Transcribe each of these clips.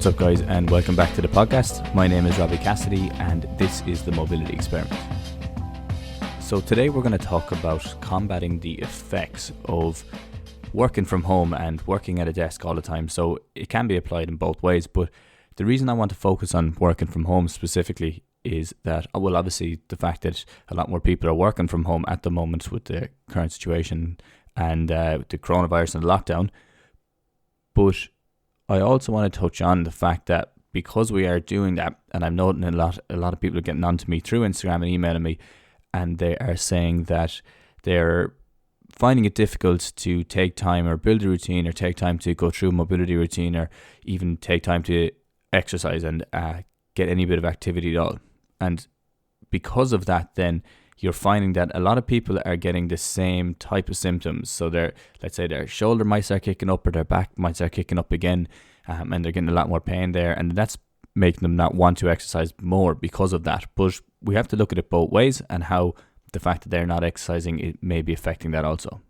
What's up, guys, and welcome back to the podcast. My name is Robbie Cassidy, and this is the Mobility Experiment. So today we're going to talk about combating the effects of working from home and working at a desk all the time. So it can be applied in both ways, but the reason I want to focus on working from home specifically is that, well, obviously the fact that a lot more people are working from home at the moment with the current situation and the coronavirus and the lockdown. But I also want to touch on the fact that because we are doing that, and I'm noting a lot of people are getting onto me through Instagram and emailing me, and they are saying that they're finding it difficult to take time or build a routine or take time to go through a mobility routine or even take time to exercise and get any bit of activity at all. And because of that, then you're finding that a lot of people are getting the same type of symptoms. So let's say their shoulder might start kicking up or their back might start kicking up again, and they're getting a lot more pain there, and that's making them not want to exercise more because of that. But we have to look at it both ways and how the fact that they're not exercising, it may be affecting that also.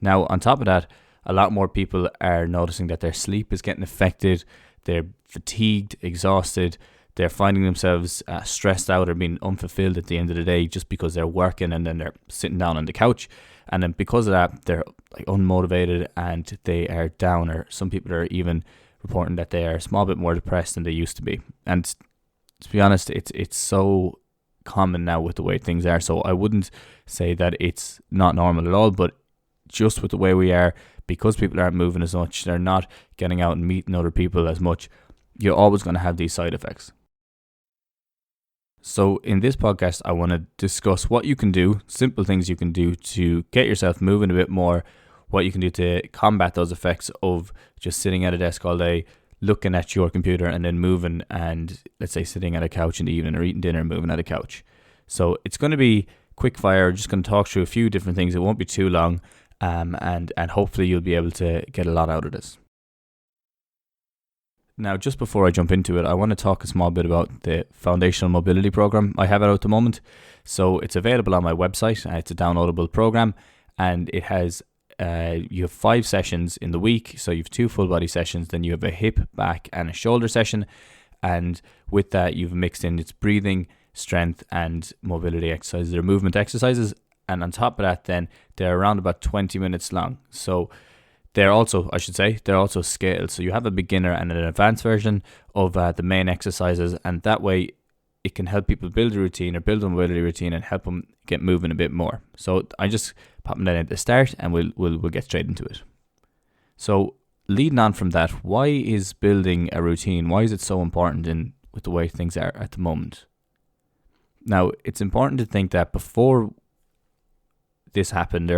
Now, on top of that, a lot more people are noticing that their sleep is getting affected, they're fatigued, exhausted, they're finding themselves stressed out or being unfulfilled at the end of the day just because they're working and then they're sitting down on the couch. And then because of that, they're like unmotivated and they are down, or some people are even reporting that they are a small bit more depressed than they used to be. And to be honest, it's so common now with the way things are. So I wouldn't say that it's not normal at all, but just with the way we are, because people aren't moving as much, they're not getting out and meeting other people as much, you're always going to have these side effects. So in this podcast, I want to discuss what you can do, simple things you can do to get yourself moving a bit more, what you can do to combat those effects of just sitting at a desk all day, looking at your computer and then moving and, let's say, sitting at a couch in the evening or eating dinner and moving at a couch. So it's going to be quick fire, just going to talk through a few different things. It won't be too long, and hopefully you'll be able to get a lot out of this. Now, just before I jump into it, I want to talk a small bit about the Foundational Mobility Program. I have it out at the moment, so it's available on my website. It's a downloadable program, and it has you have 5 sessions in the week. So you have 2 full body sessions, then you have a hip, back, and a shoulder session, and with that, you've mixed in its breathing, strength, and mobility exercises or movement exercises. And on top of that, then they're around about 20 minutes long. So they're also scaled. So you have a beginner and an advanced version of the main exercises, and that way it can help people build a routine or build a mobility routine and help them get moving a bit more. So I just pop that at the start, and we'll get straight into it. So leading on from that, why is building a routine? Why is it so important with the way things are at the moment? Now, it's important to think that before this happened,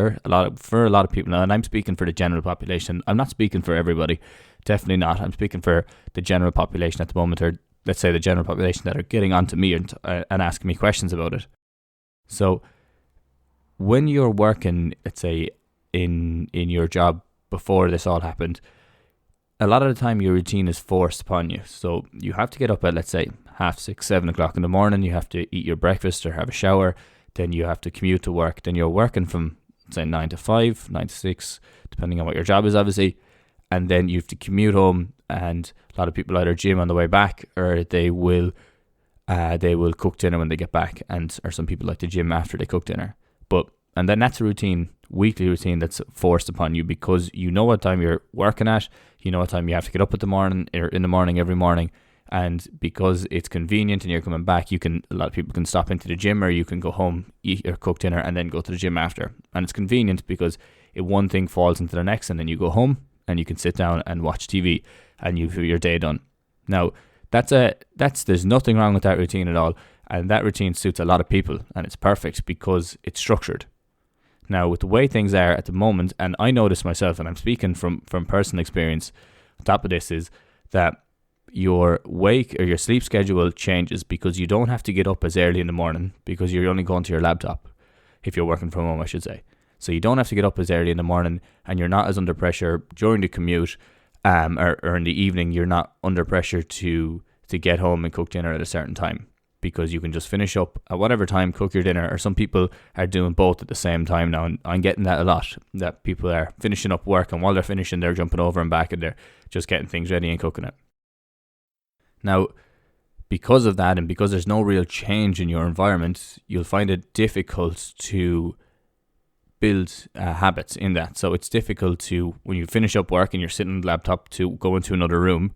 for a lot of people, and I'm speaking for the general population. I'm not speaking for everybody, definitely not. I'm speaking for the general population at the moment, or let's say the general population that are getting onto me and asking me questions about it. So when you're working, let's say in your job before this all happened, a lot of the time your routine is forced upon you. So you have to get up at, let's say, 6:30, 7 o'clock in the morning. You have to eat your breakfast or have a shower. Then you have to commute to work. Then you're working from, say, 9 to 5, 9 to 6, depending on what your job is, obviously. And then you have to commute home, and a lot of people either gym on the way back, or they will cook dinner when they get back, or some people like to gym after they cook dinner. And then that's a routine, weekly routine that's forced upon you, because you know what time you're working at, you know what time you have to get up in the morning every morning. And because it's convenient and you're coming back, a lot of people can stop into the gym, or you can go home, eat or cook dinner, and then go to the gym after. And it's convenient because one thing falls into the next, and then you go home and you can sit down and watch TV and you've your day done. Now, there's nothing wrong with that routine at all. And that routine suits a lot of people, and it's perfect because it's structured. Now, with the way things are at the moment, and I know this myself, and I'm speaking from personal experience, on top of this is that your wake or your sleep schedule changes because you don't have to get up as early in the morning because you're only going to your laptop, if you're working from home, I should say. So you don't have to get up as early in the morning, and you're not as under pressure during the commute, or in the evening. You're not under pressure to get home and cook dinner at a certain time, because you can just finish up at whatever time, cook your dinner. Or some people are doing both at the same time now, and I'm getting that a lot, that people are finishing up work, and while they're finishing, they're jumping over and back, and they're just getting things ready and cooking it. Now, because of that, and because there's no real change in your environment, you'll find it difficult to build habits in that. So it's difficult to, when you finish up work and you're sitting on the laptop, to go into another room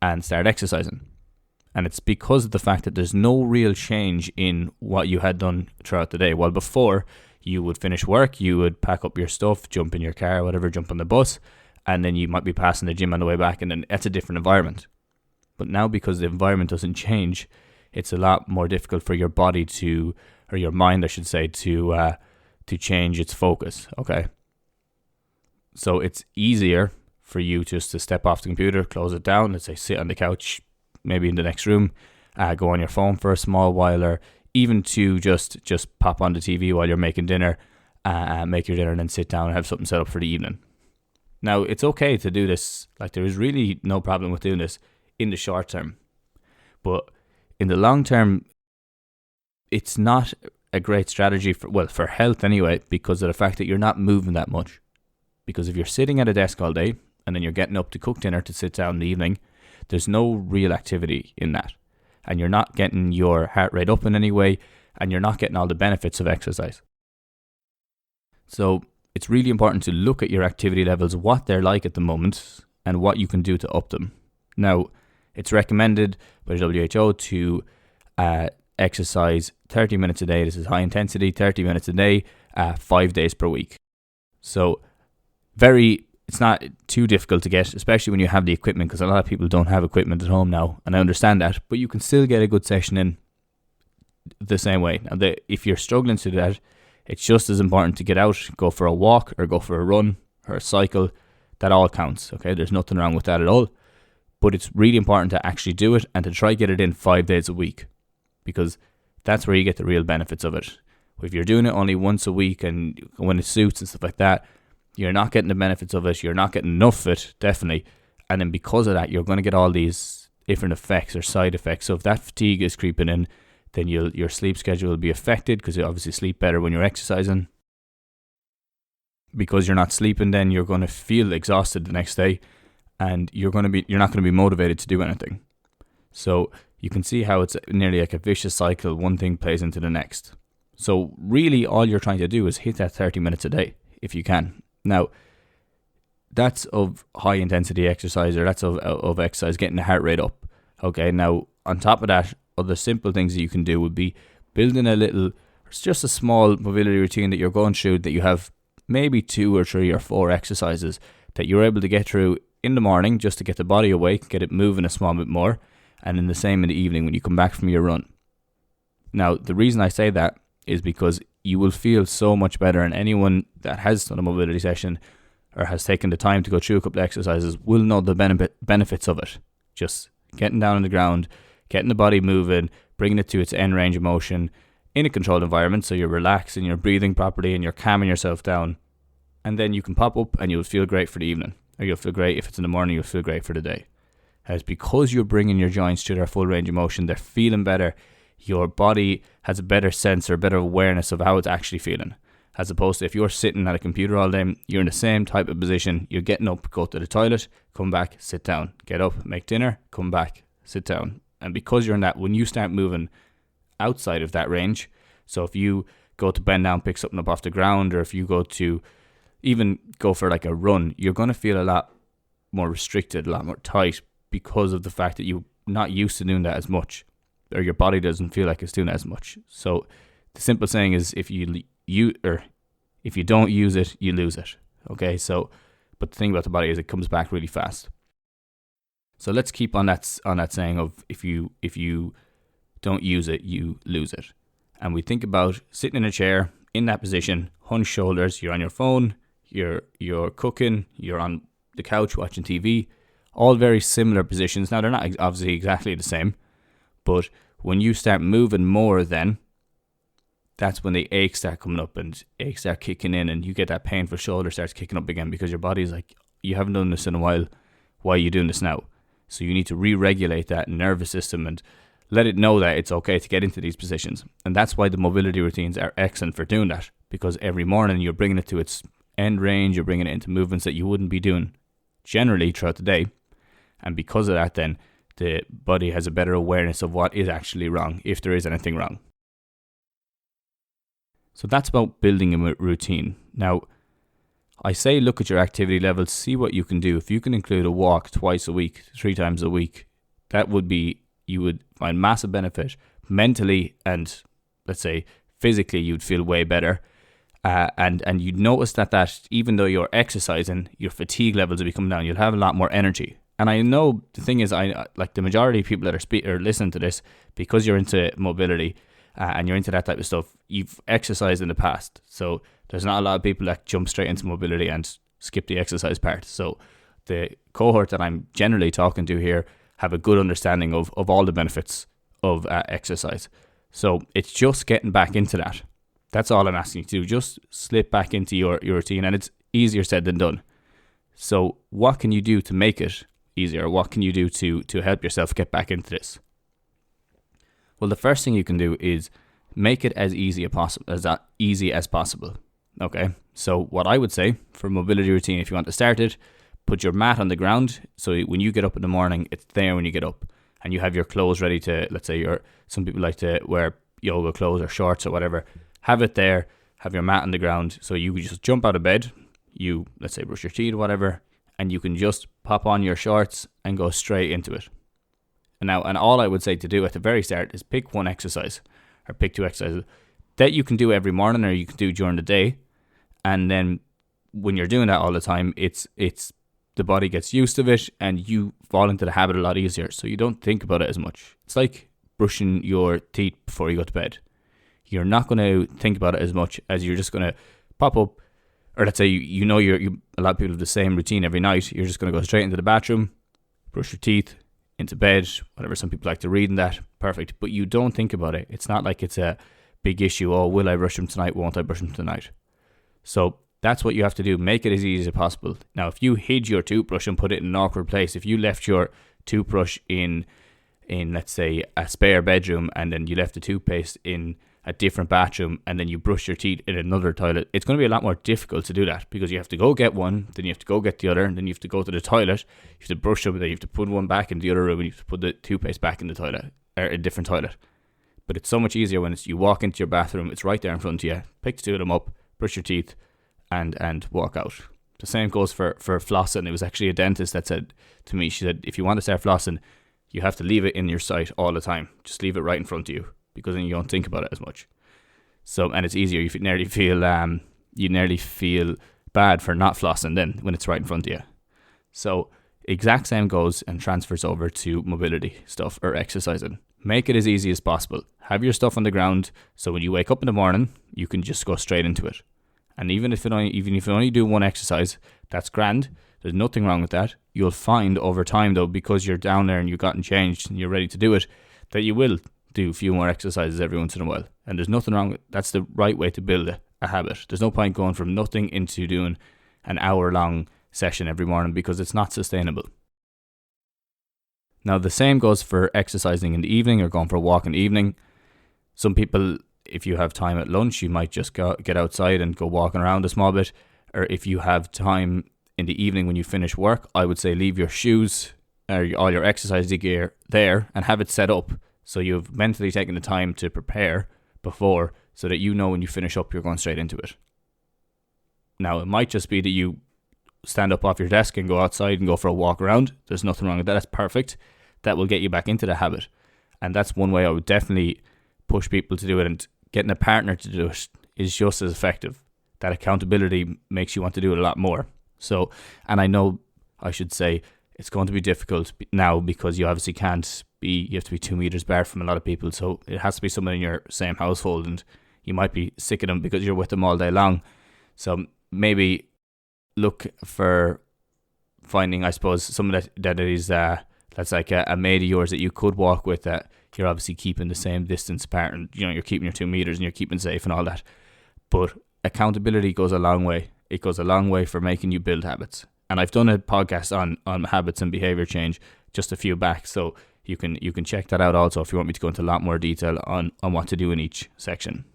and start exercising. And it's because of the fact that there's no real change in what you had done throughout the day. While before, you would finish work, you would pack up your stuff, jump in your car, whatever, jump on the bus, and then you might be passing the gym on the way back, and then that's a different environment. But now, because the environment doesn't change, it's a lot more difficult for your body to, or your mind, I should say, to change its focus, okay? So it's easier for you just to step off the computer, close it down, let's say sit on the couch, maybe in the next room, go on your phone for a small while, or even to just pop on the TV while you're making dinner, make your dinner and then sit down and have something set up for the evening. Now, it's okay to do this, like there is really no problem with doing this in the short term. But in the long term, it's not a great strategy for health anyway, because of the fact that you're not moving that much. Because if you're sitting at a desk all day and then you're getting up to cook dinner to sit down in the evening, there's no real activity in that. And you're not getting your heart rate up in any way, and you're not getting all the benefits of exercise. So it's really important to look at your activity levels, what they're like at the moment, and what you can do to up them. Now, it's recommended by the WHO to exercise 30 minutes a day. This is high intensity, 30 minutes a day, 5 days per week. So it's not too difficult to get, especially when you have the equipment, because a lot of people don't have equipment at home now, and I understand that, but you can still get a good session in the same way. Now, if you're struggling to do that, it's just as important to get out, go for a walk or go for a run or a cycle. That all counts, okay? There's nothing wrong with that at all. But it's really important to actually do it and to try get it in 5 days a week, because that's where you get the real benefits of it. If you're doing it only once a week and when it suits and stuff like that, you're not getting the benefits of it. You're not getting enough of it, definitely. And then because of that, you're going to get all these different effects or side effects. So if that fatigue is creeping in, then your sleep schedule will be affected, because you obviously sleep better when you're exercising. Because you're not sleeping, then you're going to feel exhausted the next day, and you're not going to be motivated to do anything. So you can see how it's nearly like a vicious cycle. One thing plays into the next. So really all you're trying to do is hit that 30 minutes a day if you can. Now, that's of high intensity exercise, or that's of exercise, getting the heart rate up. Okay, now on top of that, other simple things that you can do would be building just a small mobility routine that you're going through, that you have maybe 2 or 3 or 4 exercises that you're able to get through in the morning, just to get the body awake, get it moving a small bit more, and then the same in the evening when you come back from your run. Now, the reason I say that is because you will feel so much better, and anyone that has done a mobility session or has taken the time to go through a couple of exercises will know the benefits of it. Just getting down on the ground, getting the body moving, bringing it to its end range of motion in a controlled environment, so you're relaxed and you're breathing properly and you're calming yourself down, and then you can pop up and you'll feel great for the evening, or you'll feel great if it's in the morning, you'll feel great for the day. And it's because you're bringing your joints to their full range of motion, they're feeling better, your body has a better sense or better awareness of how it's actually feeling, as opposed to if you're sitting at a computer all day, you're in the same type of position, you're getting up, go to the toilet, come back, sit down, get up, make dinner, come back, sit down. And because you're in that, when you start moving outside of that range, so if you go to bend down, pick something up off the ground, or if you go to even go for like a run, you're going to feel a lot more restricted, a lot more tight, because of the fact that you're not used to doing that as much, or your body doesn't feel like it's doing that as much. So the simple saying is, if you don't use it, you lose it. Okay, so but the thing about the body is it comes back really fast. So let's keep on that saying of if you don't use it, you lose it. And we think about sitting in a chair in that position, hunched shoulders, you're on your phone, you're cooking, you're on the couch watching TV, all very similar positions. Now, they're not obviously exactly the same, but when you start moving more, then that's when the aches start coming up and aches start kicking in, and you get that painful shoulder starts kicking up again, because your body's like, you haven't done this in a while, why are you doing this now? So you need to re-regulate that nervous system and let it know that it's okay to get into these positions. And that's why the mobility routines are excellent for doing that, because every morning you're bringing it to its end range, you're bringing it into movements that you wouldn't be doing generally throughout the day. And because of that, then the body has a better awareness of what is actually wrong, if there is anything wrong. So that's about building a routine. Now, I say look at your activity levels, see what you can do. If you can include a walk twice a week, 3 times a week, you would find massive benefit mentally, and let's say physically you'd feel way better. And you'd notice that even though you're exercising, your fatigue levels will be coming down. You'll have a lot more energy. And I know the thing is, I like the majority of people that are listening to this, because you're into mobility and you're into that type of stuff, you've exercised in the past. So there's not a lot of people that jump straight into mobility and skip the exercise part. So the cohort that I'm generally talking to here have a good understanding of all the benefits of exercise. So it's just getting back into that. That's all I'm asking you to do. Just slip back into your routine, and it's easier said than done. So what can you do to make it easier? What can you do to help yourself get back into this? Well, the first thing you can do is make it as easy as possible. Okay, so what I would say for mobility routine, if you want to start it, put your mat on the ground. So when you get up in the morning, it's there when you get up, and you have your clothes ready to, let's say some people like to wear yoga clothes or shorts or whatever. Have it there, have your mat on the ground, so you can just jump out of bed, you, let's say, brush your teeth or whatever, and you can just pop on your shorts and go straight into it. And all I would say to do at the very start is pick one exercise, or pick 2 exercises that you can do every morning, or you can do during the day. And then when you're doing that all the time, it's the body gets used to it, and you fall into the habit a lot easier, so you don't think about it as much. It's like brushing your teeth before you go to bed. You're not going to think about it as much as you're just going to pop up, or let's say you a lot of people have the same routine every night. You're just going to go straight into the bathroom, brush your teeth, into bed, whatever. Some people like to read in that, perfect. But you don't think about it. It's not like it's a big issue. Oh, will I brush them tonight? Won't I brush them tonight? So that's what you have to do. Make it as easy as possible. Now, if you hid your toothbrush and put it in an awkward place, if you left your toothbrush in let's say a spare bedroom, and then you left the toothpaste in a different bathroom, and then you brush your teeth in another toilet, it's going to be a lot more difficult to do that, because you have to go get one, then you have to go get the other, and then you have to go to the toilet, you have to brush them, then you have to put one back in the other room, and you have to put the toothpaste back in the toilet, or a different toilet. But it's so much easier when you walk into your bathroom, it's right there in front of you, pick the 2 of them up, brush your teeth, and walk out. The same goes for flossing. It was actually a dentist that said to me, she said, if you want to start flossing, you have to leave it in your sight all the time. Just leave it right in front of you, because then you don't think about it as much. So, and it's easier. You nearly feel bad for not flossing then when it's right in front of you. So exact same goes and transfers over to mobility stuff or exercising. Make it as easy as possible. Have your stuff on the ground, so when you wake up in the morning, you can just go straight into it. And even if you only do one exercise, that's grand. There's nothing wrong with that. You'll find over time, though, because you're down there and you've gotten changed and you're ready to do it, that you will do a few more exercises every once in a while. And there's nothing wrong with that's the right way to build a habit. There's no point going from nothing into doing an hour-long session every morning, because it's not sustainable. Now, the same goes for exercising in the evening or going for a walk in the evening. Some people, if you have time at lunch, you might just get outside and go walking around a small bit. Or if you have time in the evening when you finish work, I would say leave your shoes or all your exercise gear there and have it set up, so you've mentally taken the time to prepare before, so that you know when you finish up, you're going straight into it. Now, it might just be that you stand up off your desk and go outside and go for a walk around. There's nothing wrong with that. That's perfect. That will get you back into the habit. And that's one way I would definitely push people to do it. And getting a partner to do it is just as effective. That accountability makes you want to do it a lot more. So, and I know I should say it's going to be difficult now, because you obviously you have to be 2 meters apart from a lot of people. So it has to be someone in your same household, and you might be sick of them because you're with them all day long. So maybe look for finding, I suppose, someone that is that's like a mate of yours that you could walk with, that you're obviously keeping the same distance apart, and you're keeping your 2 meters and you're keeping safe and all that. But accountability goes a long way. It goes a long way for making you build habits. And I've done a podcast on habits and behavior change just a few back, so you can check that out also if you want me to go into a lot more detail on what to do in each section.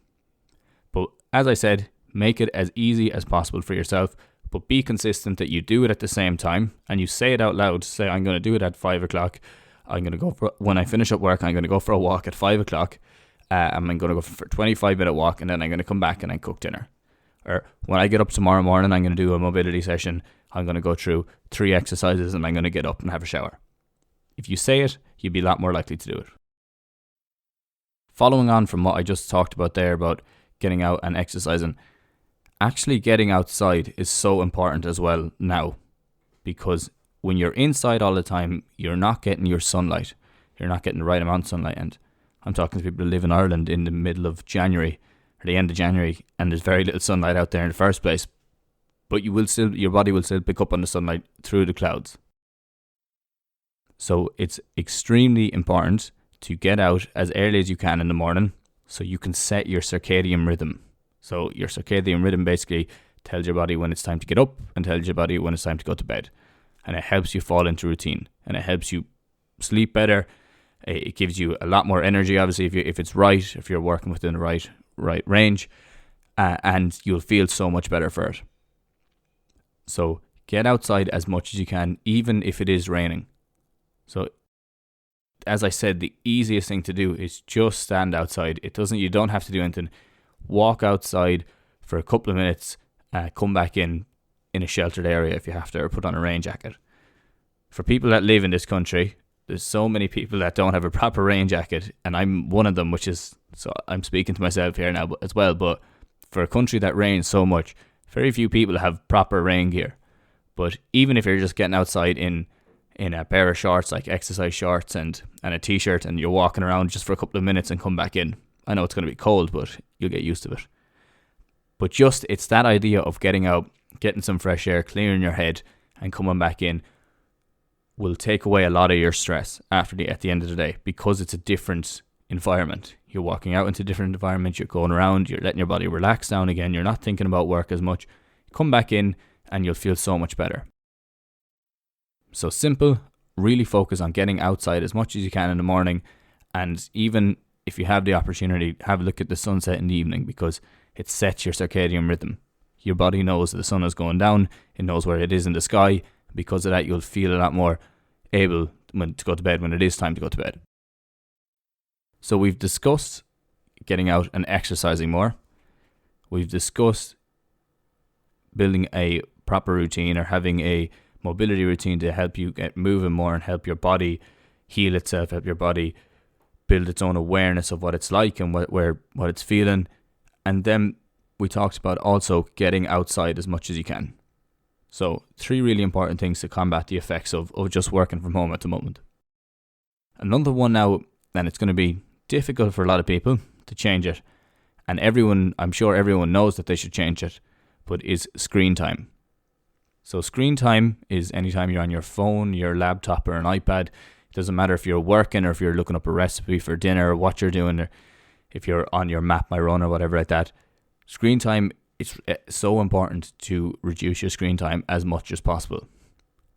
But as I said, make it as easy as possible for yourself, but be consistent that you do it at the same time, and you say it out loud. Say, I'm going to do it at 5 o'clock, when I finish up work, I'm going to go for a walk at 5 o'clock. I'm going to go for a 25-minute walk, and then I'm going to come back and I cook dinner. Or when I get up tomorrow morning, I'm going to do a mobility session. I'm going to go through 3 exercises and I'm going to get up and have a shower. If you say it, you'd be a lot more likely to do it. Following on from what I just talked about there about getting out and exercising, actually getting outside is so important as well now, because when you're inside all the time, you're not getting your sunlight. You're not getting the right amount of sunlight. And I'm talking to people who live in Ireland in the middle of January or the end of January, and there's very little sunlight out there in the first place. But your body will still pick up on the sunlight through the clouds. So it's extremely important to get out as early as you can in the morning so you can set your circadian rhythm. So your circadian rhythm basically tells your body when it's time to get up and tells your body when it's time to go to bed. And it helps you fall into routine, and it helps you sleep better. It gives you a lot more energy, obviously, if it's right, if you're working within the right range, and you'll feel so much better for it. So get outside as much as you can, even if it is raining. So as I said, the easiest thing to do is just stand outside. You don't have to do anything. Walk outside for a couple of minutes, come back in a sheltered area if you have to, or put on a rain jacket. For people that live in this country, there's so many people that don't have a proper rain jacket, and I'm one of them, so I'm speaking to myself here now as well, but for a country that rains so much, very few people have proper rain gear. But even if you're just getting outside in a pair of shorts, like exercise shorts and a t-shirt, and you're walking around just for a couple of minutes and come back in, I know it's going to be cold, but you'll get used to it. But just, it's that idea of getting out, getting some fresh air, clearing your head, and coming back in will take away a lot of your stress at the end of the day, because it's a different environment. You're walking out into a different environment, you're going around, you're letting your body relax down again, you're not thinking about work as much. Come back in and you'll feel so much better. So simple, really focus on getting outside as much as you can in the morning, and even if you have the opportunity, have a look at the sunset in the evening, because it sets your circadian rhythm. Your body knows that the sun is going down, it knows where it is in the sky. Because of that, you'll feel a lot more able to go to bed when it is time to go to bed. So we've discussed getting out and exercising more. We've discussed building a proper routine or having a mobility routine to help you get moving more and help your body heal itself, help your body build its own awareness of what it's like and what it's feeling. And then we talked about also getting outside as much as you can. So 3 really important things to combat the effects of just working from home at the moment. Another one now, and it's going to be difficult for a lot of people to change it, and I'm sure everyone knows that they should change it, but is screen time. So screen time is anytime you're on your phone, your laptop, or an iPad. It doesn't matter if you're working or if you're looking up a recipe for dinner or what you're doing, or if you're on your Map My Run or whatever like that. Screen time, it's so important to reduce your screen time as much as possible.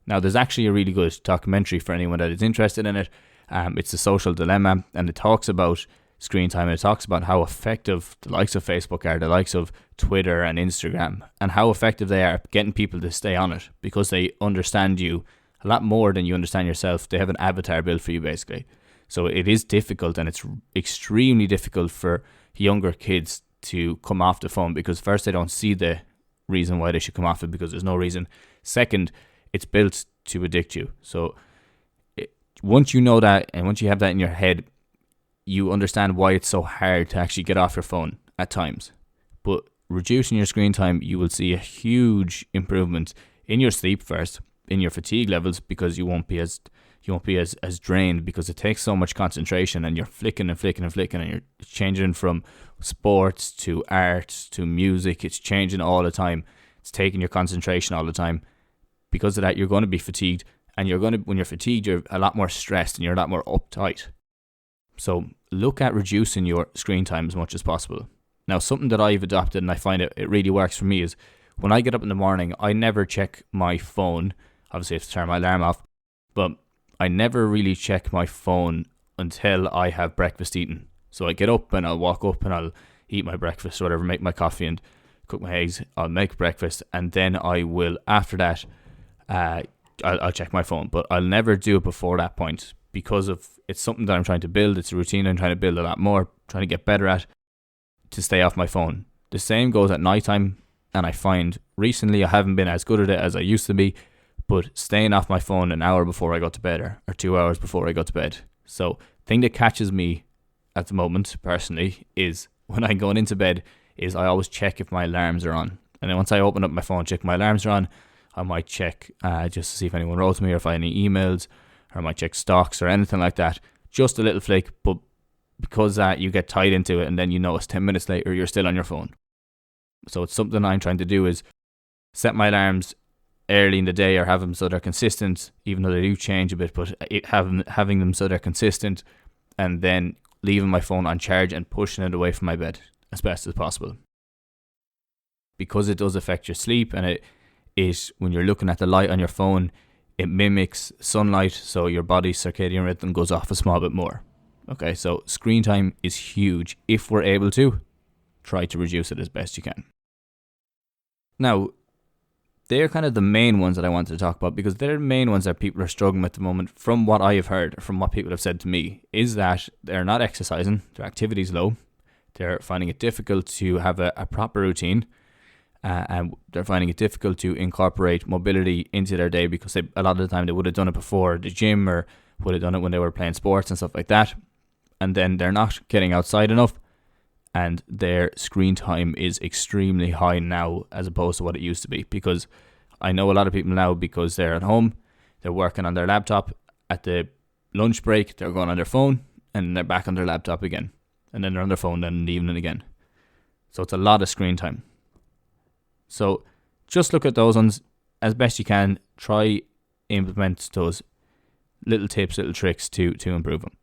Now, there's actually a really good documentary for anyone that is interested in it. It's The Social Dilemma, and it talks about screen time, and it talks about how effective the likes of Facebook are, the likes of Twitter and Instagram, and how effective they are getting people to stay on it, because they understand you a lot more than you understand yourself. They have an avatar built for you, basically. So it is difficult, and it's extremely difficult for younger kids to come off the phone, because first, they don't see the reason why they should come off it, because there's no reason. Second, it's built to addict you. So once you know that, and once you have that in your head, you understand why it's so hard to actually get off your phone at times. But reducing your screen time, you will see a huge improvement in your sleep first, in your fatigue levels, because you won't be as drained, because it takes so much concentration, and you're flicking and you're changing from sports to art to music. It's changing all the time. It's taking your concentration all the time. Because of that, you're going to be fatigued, and when you're fatigued, you're a lot more stressed and you're a lot more uptight. So look at reducing your screen time as much as possible. Now, something that I've adopted, and I find it really works for me, is when I get up in the morning, I never check my phone. Obviously, I have to turn my alarm off, but I never really check my phone until I have breakfast eaten. So I get up and I'll walk up and I'll eat my breakfast or whatever, make my coffee and cook my eggs. I'll make breakfast, and then I will, after that, I'll check my phone. But I'll never do it before that point, because of it's something that I'm trying to build. It's a routine I'm trying to build a lot more, trying to get better at, to stay off my phone. The same goes at nighttime, and I find recently I haven't been as good at it as I used to be, but staying off my phone an hour before I go to bed or 2 hours before I go to bed. So thing that catches me at the moment personally is when I'm going into bed is I always check if my alarms are on. And then once I open up my phone, check my alarms are on, I might check just to see if anyone wrote to me or if I have any emails, or I might check stocks or anything like that. Just a little flick, but because you get tied into it and then you notice 10 minutes later you're still on your phone. So it's something I'm trying to do is set my alarms early in the day or have them so they're consistent, even though they do change a bit, but having them so they're consistent, and then leaving my phone on charge and pushing it away from my bed as best as possible. Because it does affect your sleep, and it when you're looking at the light on your phone, it mimics sunlight, so your body's circadian rhythm goes off a small bit more. Okay, so screen time is huge. If we're able to, try to reduce it as best you can. Now, they're kind of the main ones that I wanted to talk about, because they're the main ones that people are struggling with at the moment. From what I have heard, from what people have said to me, is that they're not exercising, their activity's low, they're finding it difficult to have a proper routine, and they're finding it difficult to incorporate mobility into their day, because a lot of the time they would have done it before the gym, or would have done it when they were playing sports and stuff like that, and then they're not getting outside enough, and their screen time is extremely high now as opposed to what it used to be. Because I know a lot of people now, because they're at home, they're working on their laptop, at the lunch break they're going on their phone, and they're back on their laptop again, and then they're on their phone then in the evening again. So it's a lot of screen time. So just look at those ones as best you can. Try implement those little tips, little tricks to improve them.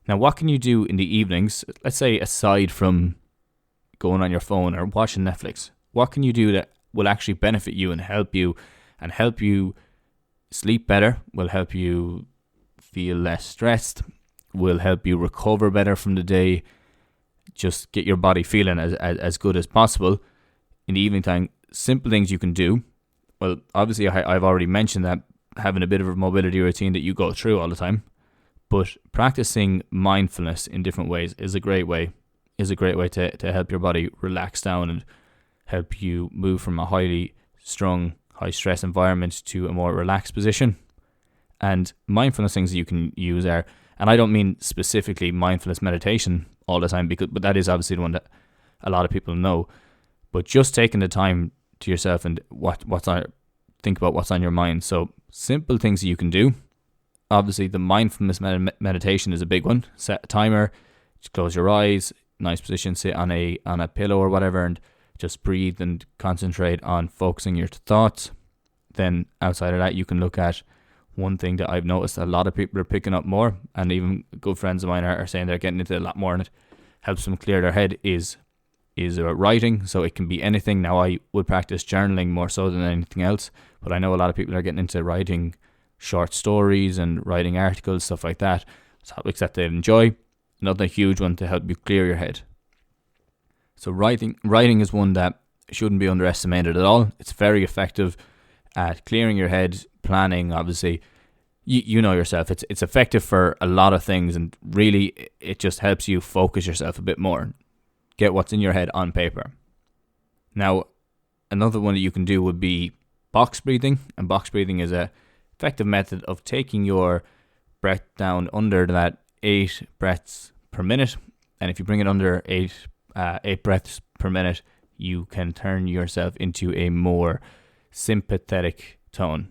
Now, what can you do in the evenings? Let's say aside from going on your phone or watching Netflix, what can you do that will actually benefit you and help you sleep better, will help you feel less stressed, will help you recover better from the day, just get your body feeling as good as possible in the evening time? Simple things you can do. Well, obviously I've already mentioned that having a bit of a mobility routine that you go through all the time, but practicing mindfulness in different ways is a great way to help your body relax down and help you move from a highly strung, high stress environment to a more relaxed position. And mindfulness things that you can use are, and I don't mean specifically mindfulness meditation all the time, but that is obviously the one that a lot of people know, but just taking the time to yourself and think about what's on your mind. So simple things that you can do. Obviously, the mindfulness meditation is a big one. Set a timer, just close your eyes, nice position, sit on a pillow or whatever, and just breathe and concentrate on focusing your thoughts. Then outside of that, you can look at one thing that I've noticed a lot of people are picking up more, and even good friends of mine are saying they're getting into a lot more, and it helps them clear their head, is writing. So it can be anything. Now, I would practice journaling more so than anything else, but I know a lot of people are getting into writing short stories and writing articles, stuff like that, topics that they enjoy. Another huge one to help you clear your head. So writing is one that shouldn't be underestimated at all. It's very effective at clearing your head, planning. Obviously, you know yourself. It's effective for a lot of things, and really it just helps you focus yourself a bit more. Get what's in your head on paper. Now, another one that you can do would be box breathing, and box breathing is a effective method of taking your breath down under that 8 breaths per minute. And if you bring it under 8 breaths per minute, you can turn yourself into a more sympathetic tone.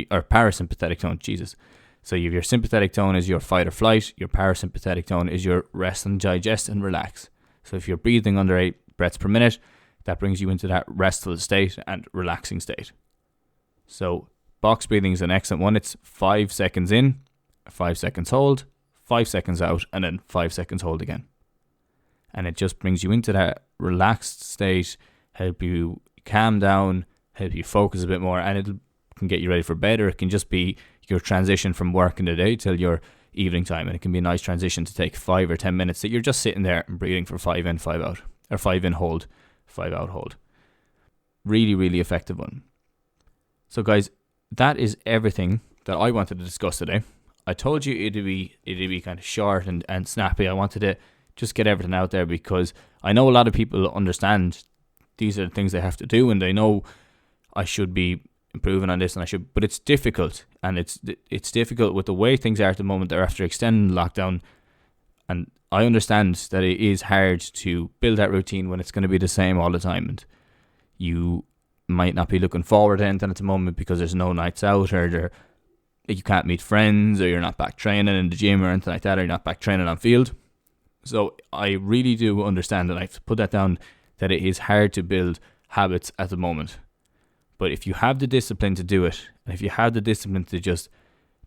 Or parasympathetic tone, Jesus. So your sympathetic tone is your fight or flight. Your parasympathetic tone is your rest and digest and relax. So if you're breathing under 8 breaths per minute, that brings you into that restful state and relaxing state. So box breathing is an excellent one. It's 5 seconds in, 5 seconds hold, 5 seconds out, and then 5 seconds hold again. And it just brings you into that relaxed state, help you calm down, help you focus a bit more, and it can get you ready for bed, or it can just be your transition from work in the day till your evening time. And it can be a nice transition to take 5 or 10 minutes that you're just sitting there and breathing for 5 in, 5 out, or 5 in, hold, 5 out, hold. Really, really effective one. So guys, that is everything that I wanted to discuss today. I told you it'd be kind of short and snappy. I wanted to just get everything out there because I know a lot of people understand these are the things they have to do, and they know I should be improving on this, and but it's difficult, and it's difficult with the way things are at the moment. They're after extending lockdown, and I understand that it is hard to build that routine when it's going to be the same all the time, and you might not be looking forward to anything at the moment because there's no nights out, or you can't meet friends, or you're not back training in the gym or anything like that, or you're not back training on field. So I really do understand, and I have to put that down, that it is hard to build habits at the moment. But if you have the discipline to do it, and if you have the discipline to just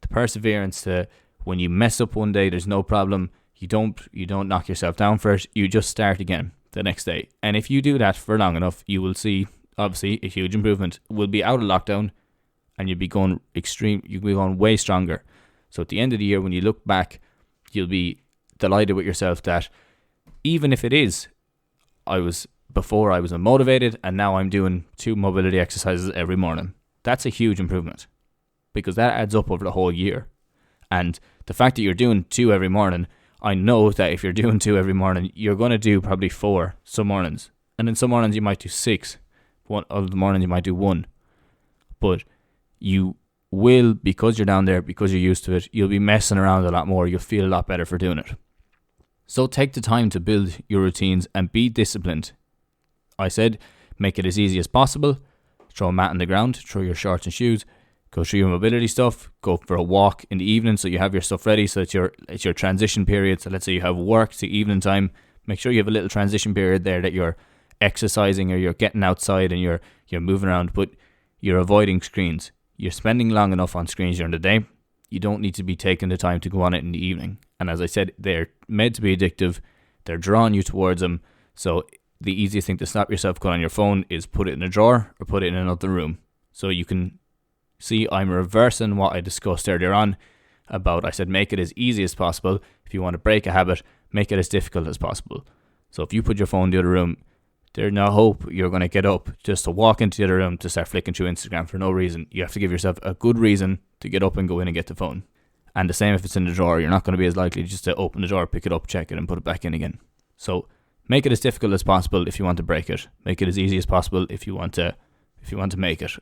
the perseverance to, when you mess up one day, there's no problem. You don't knock yourself down for it. You just start again the next day. And if you do that for long enough, you will see obviously a huge improvement. We'll be out of lockdown, and you'll be going way stronger. So at the end of the year, when you look back, you'll be delighted with yourself that even if it is, before I was unmotivated, and now I'm doing 2 mobility exercises every morning. That's a huge improvement, because that adds up over the whole year. And the fact that you're doing 2 every morning, I know that if you're doing 2 every morning, you're going to do probably 4 some mornings. And then some mornings you might do 6. One of the mornings you might do 1. But you will, because you're down there, because you're used to it, you'll be messing around a lot more. You'll feel a lot better for doing it. So take the time to build your routines and be disciplined. I said, make it as easy as possible. Throw a mat on the ground, throw your shorts and shoes, go through your mobility stuff, go for a walk in the evening so you have your stuff ready, so it's your transition period. So let's say you have work to evening time, make sure you have a little transition period there that you're exercising, or you're getting outside and you're moving around, but you're avoiding screens. You're spending long enough on screens during the day. You don't need to be taking the time to go on it in the evening. And as I said, they're meant to be addictive. They're drawing you towards them. So the easiest thing to stop yourself going on your phone is put it in a drawer or put it in another room. So you can see I'm reversing what I discussed earlier on about, I said, make it as easy as possible. If you want to break a habit, make it as difficult as possible. So if you put your phone in the other room, there's no hope you're going to get up just to walk into the other room to start flicking through Instagram for no reason. You have to give yourself a good reason to get up and go in and get the phone. And the same if it's in the drawer. You're not going to be as likely just to open the drawer, pick it up, check it, and put it back in again. So make it as difficult as possible if you want to break it. Make it as easy as possible if you want to make it.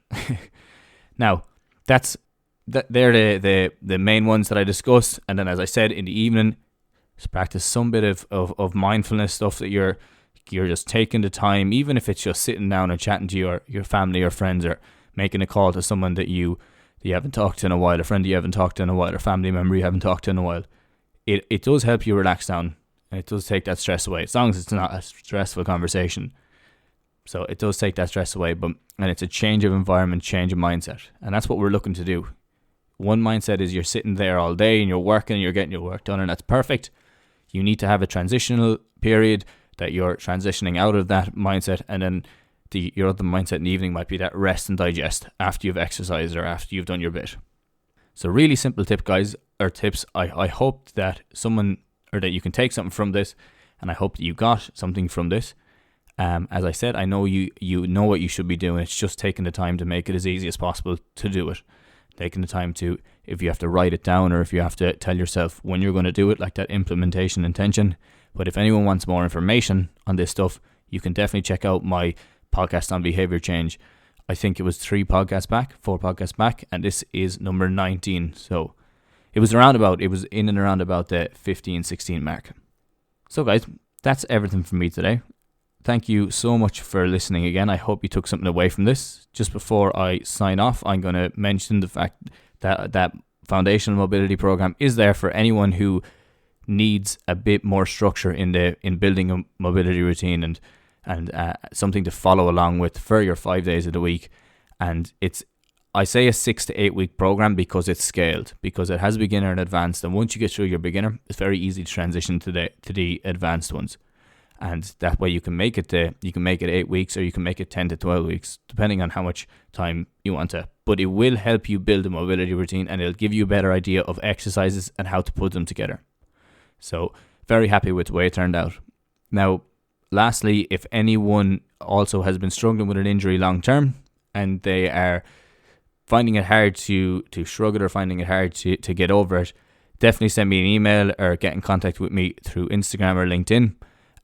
Now, they're the main ones that I discussed. And then, as I said, in the evening, just practice some bit of mindfulness stuff that you're just taking the time, even if it's just sitting down and chatting to your family or friends, or making a call to someone that you haven't talked to in a while, a friend you haven't talked to in a while, or family member you haven't talked to in a while. It does help you relax down, and it does take that stress away, as long as it's not a stressful conversation. So it does take that stress away, and it's a change of environment, change of mindset, and that's what we're looking to do. One mindset is you're sitting there all day and you're working, you're getting your work done, and that's perfect. You need to have a transitional period that you're transitioning out of that mindset, and then your other mindset in the evening might be that rest and digest after you've exercised or after you've done your bit. So really simple tips. I hope that that you can take something from this, and I hope that you got something from this. As I said, I know you know what you should be doing. It's just taking the time to make it as easy as possible to do it. Taking the time to, if you have to write it down, or if you have to tell yourself when you're going to do it, like that implementation intention. But if anyone wants more information on this stuff, you can definitely check out my podcast on behavior change. I think it was 4 podcasts back, and this is number 19. So it was in and around about the 15, 16 mark. So guys, that's everything from me today. Thank you so much for listening again. I hope you took something away from this. Just before I sign off, I'm going to mention the fact that foundational mobility program is there for anyone who needs a bit more structure in building a mobility routine and something to follow along with for your 5 days of the week. And I say a 6 to 8 week program because it's scaled, because it has beginner and advanced. And once you get through your beginner, it's very easy to transition to the advanced ones. And that way you can make it 8 weeks, or you can make it 10 to 12 weeks, depending on how much time you want to. But it will help you build a mobility routine, and it'll give you a better idea of exercises and how to put them together. So very happy with the way it turned out. Now, lastly, if anyone also has been struggling with an injury long term, and they are finding it hard to shrug it, or finding it hard to get over it, definitely send me an email or get in contact with me through Instagram or LinkedIn,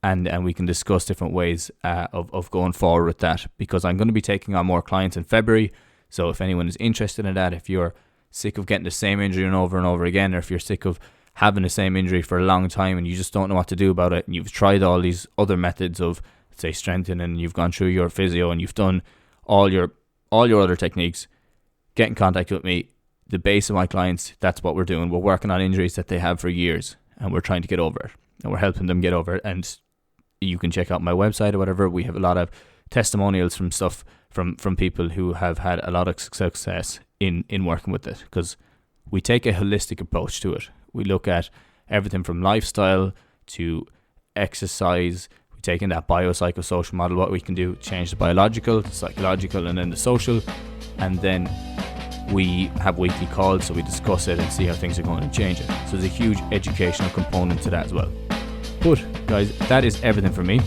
and we can discuss different ways of going forward with that, because I'm going to be taking on more clients in February. So if anyone is interested in that, if you're sick of getting the same injury and over again, or if you're sick of having the same injury for a long time and you just don't know what to do about it, and you've tried all these other methods of, say, strengthening, and you've gone through your physio and you've done all your other techniques, get in contact with me. The base of my clients, that's what we're doing. We're working on injuries that they have for years, and we're trying to get over it, and we're helping them get over it. And you can check out my website or whatever. We have a lot of testimonials from stuff from people who have had a lot of success in working with it, because we take a holistic approach to it. We look at everything from lifestyle to exercise. We take in that biopsychosocial model, what we can do, change the biological, the psychological, and then the social. And then we have weekly calls, so we discuss it and see how things are going to change it. So there's a huge educational component to that as well. But guys, that is everything for me.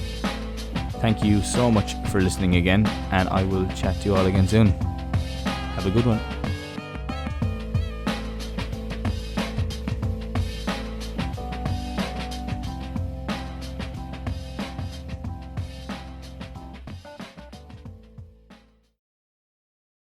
Thank you so much for listening again, and I will chat to you all again soon. Have a good one.